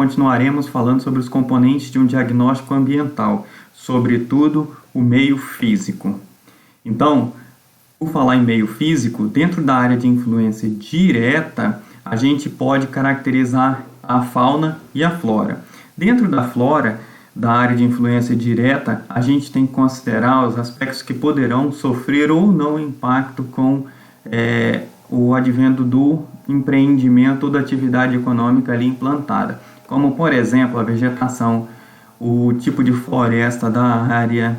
continuaremos falando sobre os componentes de um diagnóstico ambiental, sobretudo o meio físico. Então, por falar em meio físico, dentro da área de influência direta, a gente pode caracterizar a fauna e a flora. Dentro da flora, da área de influência direta, a gente tem que considerar os aspectos que poderão sofrer ou não impacto com o advento do empreendimento ou da atividade econômica ali implantada, como, por exemplo, a vegetação, o tipo de floresta da área,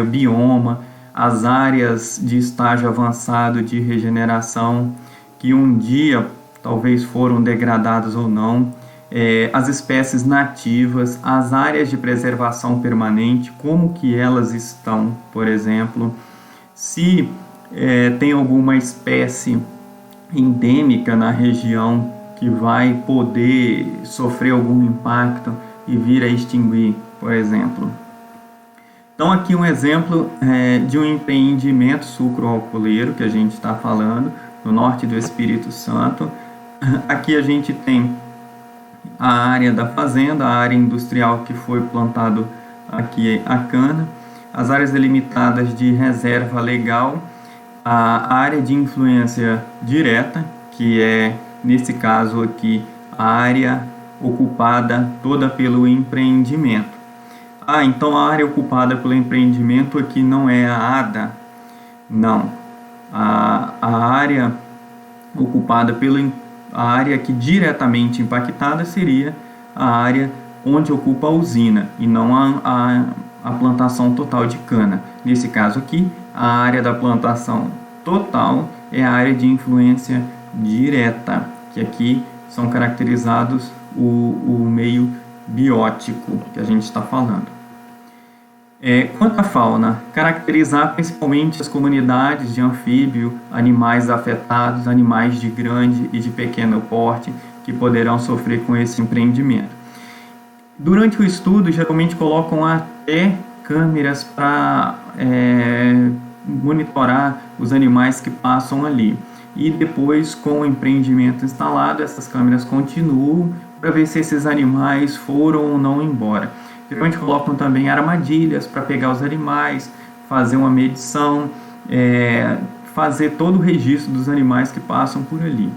o bioma, as áreas de estágio avançado de regeneração, que um dia talvez foram degradadas ou não, as espécies nativas, as áreas de preservação permanente, como que elas estão, por exemplo, se tem alguma espécie endêmica na região que vai poder sofrer algum impacto e vir a extinguir, por exemplo. Então aqui um exemplo de um empreendimento sucroalcooleiro que a gente está falando, no norte do Espírito Santo. Aqui a gente tem a área da fazenda, a área industrial que foi plantado aqui a cana, as áreas delimitadas de reserva legal, a área de influência direta, que é, nesse caso aqui, a área ocupada toda pelo empreendimento. Então a área ocupada pelo empreendimento aqui não é a ADA, não. A área ocupada a área que diretamente impactada seria a área onde ocupa a usina e não a plantação total de cana. Nesse caso aqui, a área da plantação total é a área de influência direta, que aqui são caracterizados o meio biótico que a gente está falando. Quanto à fauna, caracterizar principalmente as comunidades de anfíbio, animais afetados, animais de grande e de pequeno porte que poderão sofrer com esse empreendimento. Durante o estudo, geralmente colocam até câmeras para monitorar os animais que passam ali. E depois, com o empreendimento instalado, essas câmeras continuam para ver se esses animais foram ou não embora. Geralmente colocam também armadilhas para pegar os animais, fazer uma medição, fazer todo o registro dos animais que passam por ali.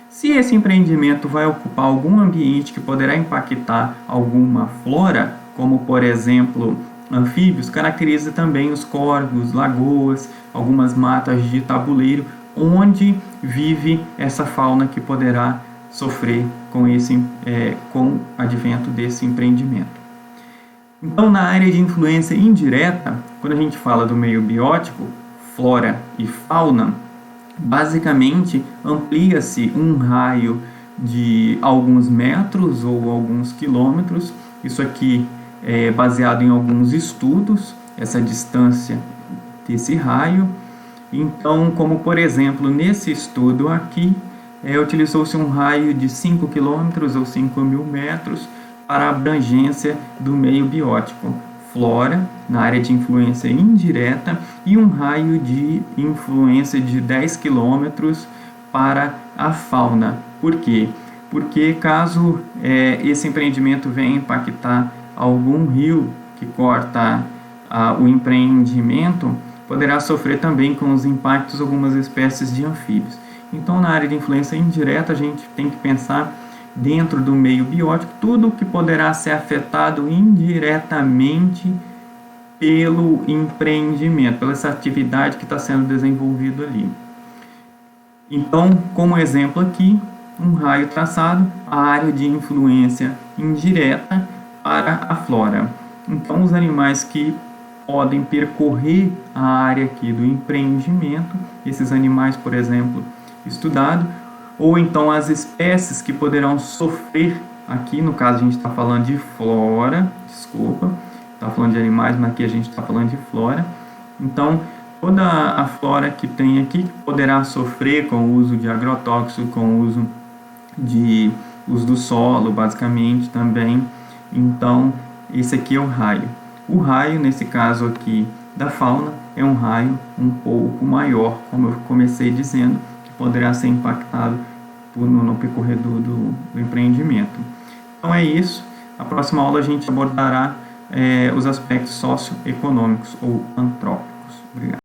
Se esse empreendimento vai ocupar algum ambiente que poderá impactar alguma flora, como por exemplo anfíbios, caracteriza também os córregos, lagoas, algumas matas de tabuleiro, onde vive essa fauna que poderá sofrer com o advento desse empreendimento. Então, na área de influência indireta, quando a gente fala do meio biótico, flora e fauna, basicamente amplia-se um raio de alguns metros ou alguns quilômetros. Isso aqui é baseado em alguns estudos, essa distância desse raio. Então, como por exemplo, nesse estudo aqui, utilizou-se um raio de 5 km ou 5.000 metros para a abrangência do meio biótico, flora, na área de influência indireta, e um raio de influência de 10 km para a fauna. Por quê? Porque caso esse empreendimento venha impactar algum rio que corta o empreendimento, poderá sofrer também com os impactos algumas espécies de anfíbios. Então, na área de influência indireta, a gente tem que pensar dentro do meio biótico tudo que poderá ser afetado indiretamente pelo empreendimento, pela essa atividade que está sendo desenvolvida ali. Então, como exemplo aqui, um raio traçado, a área de influência indireta para a flora. Então, os animais que podem percorrer a área aqui do empreendimento, esses animais, por exemplo, estudados, ou então as espécies que poderão sofrer, aqui no caso a gente está falando de flora, está falando de animais, mas aqui a gente está falando de flora. Então, toda a flora que tem aqui poderá sofrer com o uso de agrotóxico, com o uso do solo, basicamente, também. Então, esse aqui é o raio. O raio, nesse caso aqui da fauna, é um raio um pouco maior, como eu comecei dizendo, que poderá ser impactado no percorrer do empreendimento. Então é isso. A próxima aula a gente abordará os aspectos socioeconômicos ou antrópicos. Obrigado.